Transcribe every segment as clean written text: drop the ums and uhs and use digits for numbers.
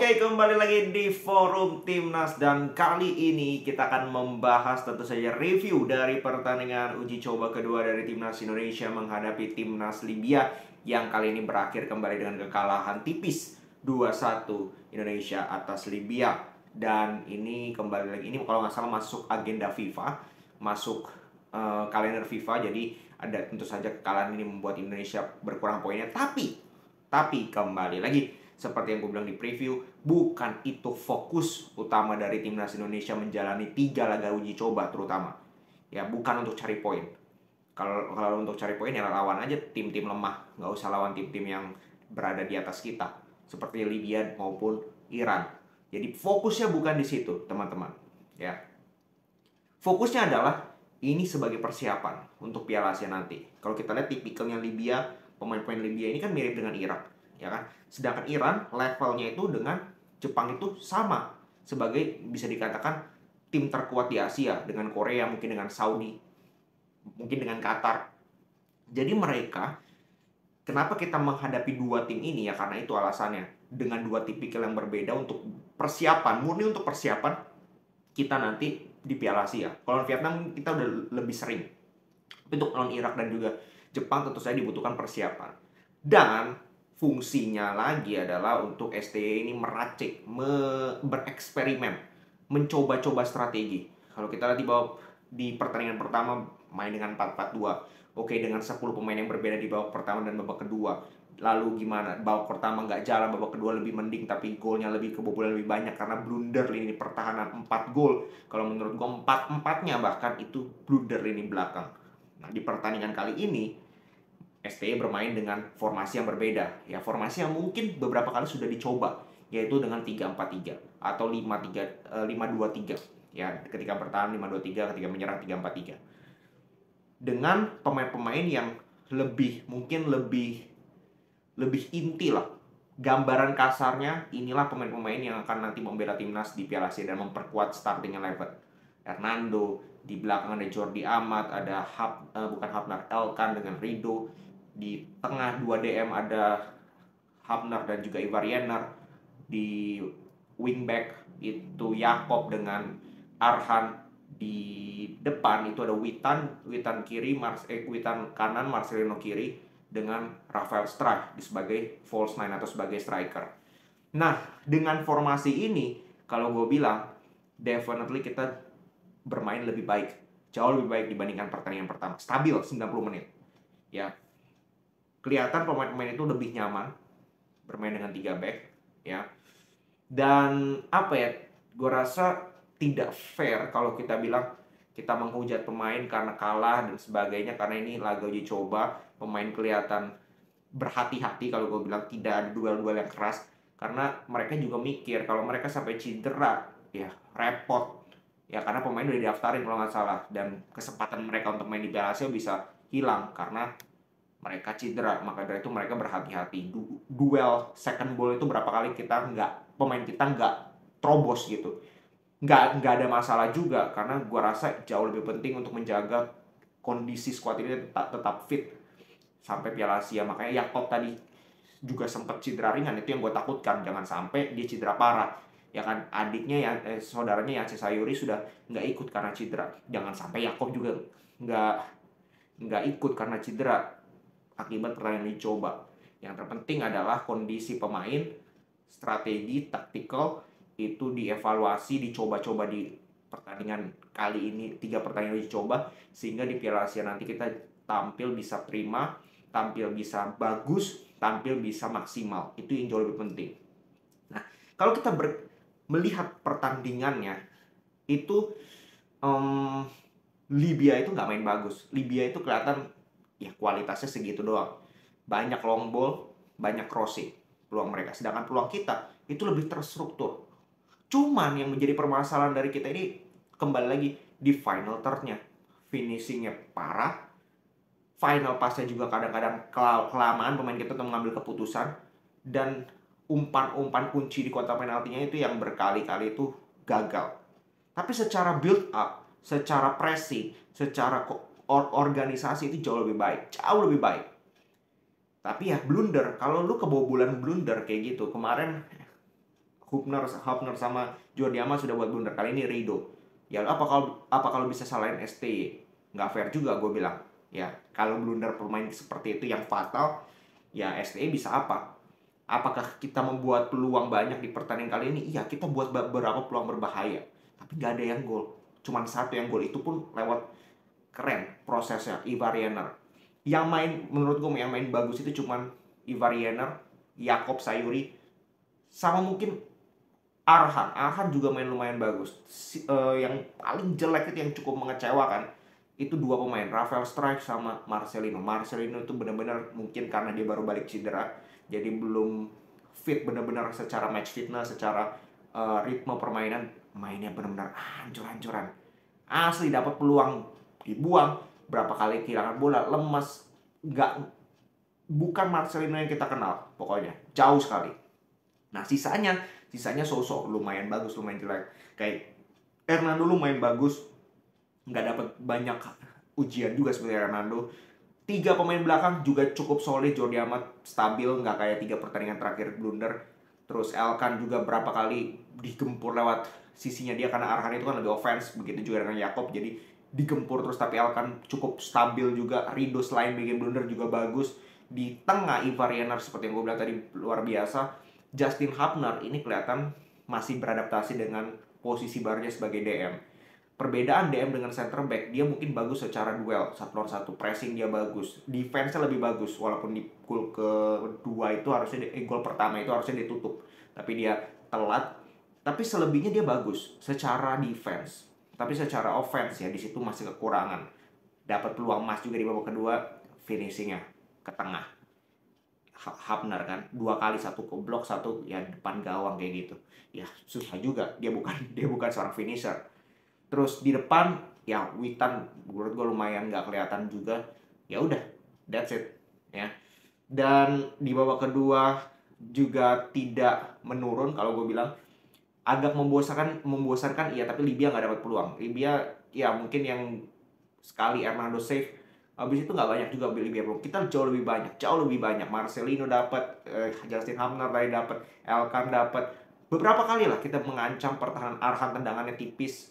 Oke, kembali lagi di forum Timnas dan kali ini kita akan membahas tentu saja review dari pertandingan uji coba kedua dari Timnas Indonesia menghadapi Timnas Libya yang kali ini berakhir kembali dengan kekalahan tipis 2-1 Indonesia atas Libya. Dan ini kembali lagi, ini kalau nggak salah masuk agenda FIFA, masuk kalender FIFA, jadi ada tentu saja kekalahan ini membuat Indonesia berkurang poinnya. Tapi kembali lagi seperti yang gue bilang di preview, bukan itu fokus utama dari Timnas Indonesia menjalani 3 laga uji coba terutama. Ya, bukan untuk cari poin. Kalau untuk cari poin ya lawan aja tim-tim lemah, nggak usah lawan tim-tim yang berada di atas kita seperti Libya maupun Iran. Jadi fokusnya bukan di situ, teman-teman. Ya. Fokusnya adalah ini sebagai persiapan untuk Piala Asia nanti. Kalau kita lihat tipikalnya Libya, pemain-pemain Libya ini kan mirip dengan Irak, ya kan? Sedangkan Iran levelnya itu dengan Jepang itu sama sebagai bisa dikatakan tim terkuat di Asia, dengan Korea, mungkin dengan Saudi, mungkin dengan Qatar. Jadi mereka, kenapa kita menghadapi dua tim ini ya, karena itu alasannya. Dengan dua tipikal yang berbeda untuk persiapan, murni untuk persiapan kita nanti di Piala Asia. Kalau Vietnam kita udah lebih sering. Tapi untuk lawan Irak dan juga Jepang tentu saja dibutuhkan persiapan. Dan fungsinya lagi adalah untuk STY ini meracik, bereksperimen, mencoba-coba strategi. Kalau kita lihat di pertandingan pertama main dengan 4-4-2. Oke, dengan 10 pemain yang berbeda di babak pertama dan babak kedua. Lalu gimana? Babak pertama nggak jalan, babak kedua lebih mending, tapi golnya lebih kebobolan lebih banyak karena blunder lini pertahanan 4 gol. Kalau menurut gue 4-4-nya bahkan itu blunder lini belakang. Nah, di pertandingan kali ini STY bermain dengan formasi yang berbeda. Ya, formasi yang mungkin beberapa kali sudah dicoba, yaitu dengan 3-4-3 atau 5-2-3. Ya, ketika bertahan 5-2-3, ketika menyerang 3-4-3. Dengan pemain-pemain yang mungkin lebih inti lah. Gambaran kasarnya, inilah pemain-pemain yang akan nanti membela timnas di Piala Asia dan memperkuat starting eleven. Hernando, di belakang ada Jordi Amat, ada bukan Hafnar, Elkan dengan Rido. Di tengah 2 DM ada Hafnar dan juga Ivar Yener. Di wingback itu Yakob dengan Arhan. Di depan itu ada Witan kiri, Witan kanan, Marcelino kiri, dengan Rafael Struijk sebagai false nine atau sebagai striker. Nah, dengan formasi ini, kalau gue bilang, definitely kita bermain lebih baik. Jauh lebih baik dibandingkan pertandingan pertama. Stabil 90 menit. Ya. Kelihatan pemain-pemain itu lebih nyaman bermain dengan 3 back. Ya. Dan apa ya, gue rasa tidak fair kalau kita bilang kita menghujat pemain karena kalah dan sebagainya, karena ini laga uji coba. Pemain kelihatan berhati-hati, kalau gue bilang tidak ada duel-duel yang keras, karena mereka juga mikir kalau mereka sampai cedera ya repot ya, karena pemain udah didaftarin kalau nggak salah, dan kesempatan mereka untuk main di Piala Asia bisa hilang karena mereka cedera. Maka dari itu mereka berhati-hati. Duel second ball itu berapa kali pemain kita nggak terobos gitu. Nggak ada masalah juga, karena gue rasa jauh lebih penting untuk menjaga kondisi squad ini tetap fit sampai Piala Asia. Makanya Yakob tadi juga sempat cedera ringan, itu yang gue takutkan, jangan sampai dia cedera parah. Ya kan, adiknya saudaranya Yance Sayuri sudah nggak ikut karena cedera. Jangan sampai Yakob juga nggak ikut karena cedera akibat pertandingan dicoba. Yang terpenting adalah kondisi pemain, strategi, taktikal itu dievaluasi, dicoba-coba di pertandingan kali ini, 3 pertandingan dicoba, sehingga di Piala Asia nanti kita tampil bisa prima, tampil bisa bagus, tampil bisa maksimal. Itu yang jauh lebih penting. Nah, kalau kita melihat pertandingannya itu, Libya itu nggak main bagus. Libya itu kelihatan ya kualitasnya segitu doang. Banyak long ball, banyak crossing peluang mereka. Sedangkan peluang kita itu lebih terstruktur. Cuman yang menjadi permasalahan dari kita ini kembali lagi di final third-nya. Finishingnya parah. Final pass-nya juga kadang-kadang kelamaan pemain kita untuk mengambil keputusan. Dan umpan-umpan kunci di kotak penaltinya itu yang berkali-kali itu gagal. Tapi secara build up, secara pressing, secara organisasi itu jauh lebih baik. Jauh lebih baik. Tapi ya blunder, kalau lu kebobolan blunder kayak gitu, kemarin Hubner sama Jordi Amat sudah buat blunder. Kali ini Rido. Ya apa kalau bisa salahin STY? Nggak fair juga gue bilang. Ya, kalau blunder pemain seperti itu yang fatal, ya STY bisa apa? Apakah kita membuat peluang banyak di pertandingan kali ini? Iya, kita buat beberapa peluang berbahaya. Tapi nggak ada yang gol. Cuman satu yang gol, itu pun lewat keren prosesnya Ivar Jenner. Yang main, menurut gue yang main bagus itu cuman Ivar Jenner, Jakob Sayuri, sama mungkin Arhan juga main lumayan bagus. Yang paling jelek itu yang cukup mengecewakan itu dua pemain, Rafael Struijk sama Marcelino. Marcelino itu benar-benar mungkin karena dia baru balik cedera, jadi belum fit benar-benar secara match fitness, secara ritme permainan, mainnya benar-benar hancur-hancuran. Asli dapat peluang dibuang, berapa kali kehilangan bola, lemas, nggak, bukan Marcelino yang kita kenal, pokoknya jauh sekali. Nah sisanya sosok lumayan bagus, lumayan jelek. Kayak Hernando lumayan bagus, nggak dapat banyak ujian juga sebenarnya Hernando. 3 pemain belakang juga cukup solid. Jordi Amat stabil, nggak kayak 3 pertandingan terakhir blunder. Terus Elkan juga berapa kali digempur lewat sisinya dia, karena Arhan itu kan lebih offense, begitu juga dengan Jakob, jadi digempur terus. Tapi Elkan cukup stabil juga. Rido selain bikin blunder juga bagus. Di tengah Ivar Jenner seperti yang gue bilang tadi luar biasa. Justin Hubner ini kelihatan masih beradaptasi dengan posisi barunya sebagai DM. Perbedaan DM dengan center back, dia mungkin bagus secara duel 1-1, pressing dia bagus, defense-nya lebih bagus, walaupun di gol kedua itu harusnya gol pertama itu harusnya ditutup, tapi dia telat. Tapi selebihnya dia bagus secara defense, tapi secara offense ya di situ masih kekurangan. Dapat peluang emas juga di babak kedua, finishingnya ke tengah. Hubner kan 2 kali, satu ke blok, satu ya depan gawang kayak gitu. Ya susah juga, dia bukan seorang finisher. Terus di depan ya Witan menurut gue lumayan nggak kelihatan juga. Ya udah, that's it ya. Dan di babak kedua juga tidak menurun, kalau gue bilang agak membosankan iya, tapi Libya nggak dapat peluang. Libya ya mungkin yang sekali Hernando save, habis itu nggak banyak juga Libya peluang. Kita jauh lebih banyak. Marcelino dapat, Justin Hubner tadi dapat, Elkan dapat. Beberapa kali lah kita mengancam pertahanan. Arhan tendangannya tipis.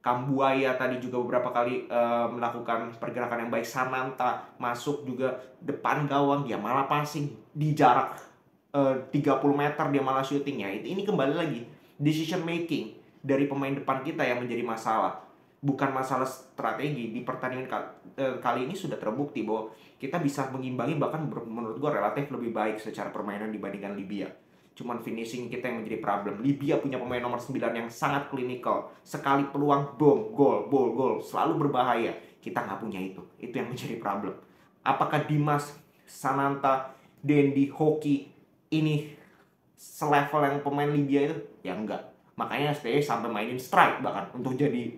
Kambuaya tadi juga beberapa kali melakukan pergerakan yang baik. Sananta masuk juga depan gawang, dia malah passing di jarak 30 meter, dia malah shooting ya. Ini kembali lagi decision making dari pemain depan kita yang menjadi masalah, bukan masalah strategi. Di pertandingan kali ini sudah terbukti bahwa kita bisa mengimbangi, bahkan menurut gue relatif lebih baik secara permainan dibandingkan Libya. Cuman finishing kita yang menjadi problem. Libya punya pemain nomor 9 yang sangat klinikal. Sekali peluang, boom, gol. Selalu berbahaya. Kita nggak punya itu. Itu yang menjadi problem. Apakah Dimas, Sananta, Dendi, Hoki ini selevel yang pemain Libya itu? Ya enggak. Makanya STY sampai mainin strike bahkan untuk jadi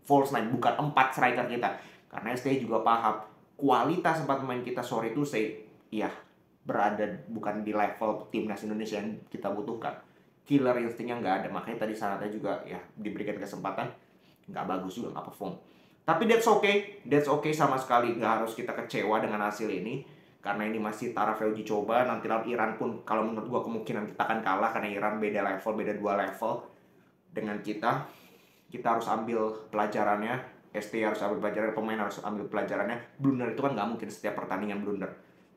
false nine, bukan 4 striker kita. Karena STY juga paham kualitas 4 pemain kita sore itu ya berada bukan di level timnas Indonesia yang kita butuhkan. Killer instingnya nggak ada. Makanya tadi Sanata juga ya diberikan kesempatan nggak bagus juga, nggak perform. Tapi that's okay sama sekali. Nggak harus kita kecewa dengan hasil ini, karena ini masih taraf uji coba. Nanti lawan Iran pun kalau menurut gua kemungkinan kita akan kalah, karena Iran beda 2 level dengan kita. Kita harus ambil pelajarannya. ST harus ambil pelajarannya, pemain harus ambil pelajarannya. Blunder itu kan nggak mungkin setiap pertandingan blunder.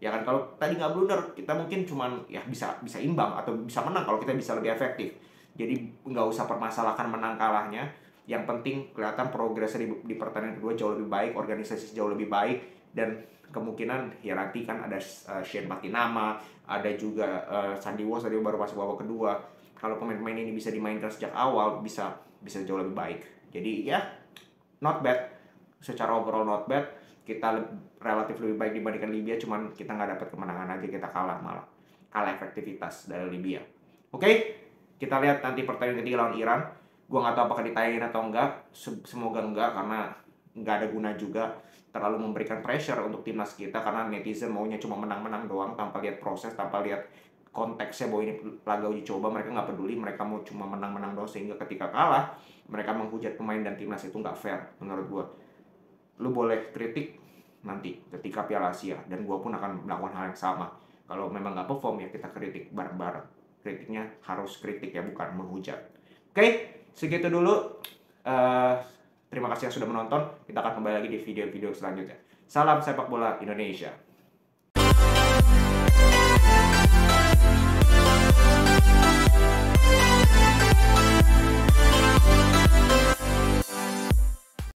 Ya kan, kalau tadi nggak blunder, kita mungkin cuman ya bisa imbang atau bisa menang kalau kita bisa lebih efektif. Jadi nggak usah permasalahkan menang kalahnya. Yang penting kelihatan progresnya di pertandingan kedua jauh lebih baik, organisasi jauh lebih baik, dan kemungkinan ya nanti kan ada Shane Patinama, ada juga Sandy Walsh tadi baru masuk babak kedua. Kalau pemain-pemain ini bisa dimainkan sejak awal, bisa jauh lebih baik. Jadi ya not bad, secara overall not bad. Kita relatif lebih baik dibandingkan Libya, cuman kita nggak dapat kemenangan aja, kita kalah efektivitas dari Libya. Oke, kita lihat nanti pertandingan ketiga lawan Iran. Gua nggak tahu apakah ditayangin atau enggak, semoga enggak, karena nggak ada guna juga terlalu memberikan pressure untuk timnas kita, karena netizen maunya cuma menang-menang doang tanpa lihat proses, tanpa lihat konteksnya bahwa ini laga uji coba. Mereka nggak peduli, mereka mau cuma menang-menang doang, sehingga ketika kalah mereka menghujat pemain dan timnas. Itu nggak fair menurut gua. Lu boleh kritik nanti ketika Piala Asia, dan gue pun akan melakukan hal yang sama. Kalau memang nggak perform ya kita kritik bareng-bareng. kritiknya harus kritik ya, bukan menghujat. Oke, segitu dulu. Terima kasih yang sudah menonton. Kita akan kembali lagi di video-video selanjutnya. Salam sepak bola Indonesia.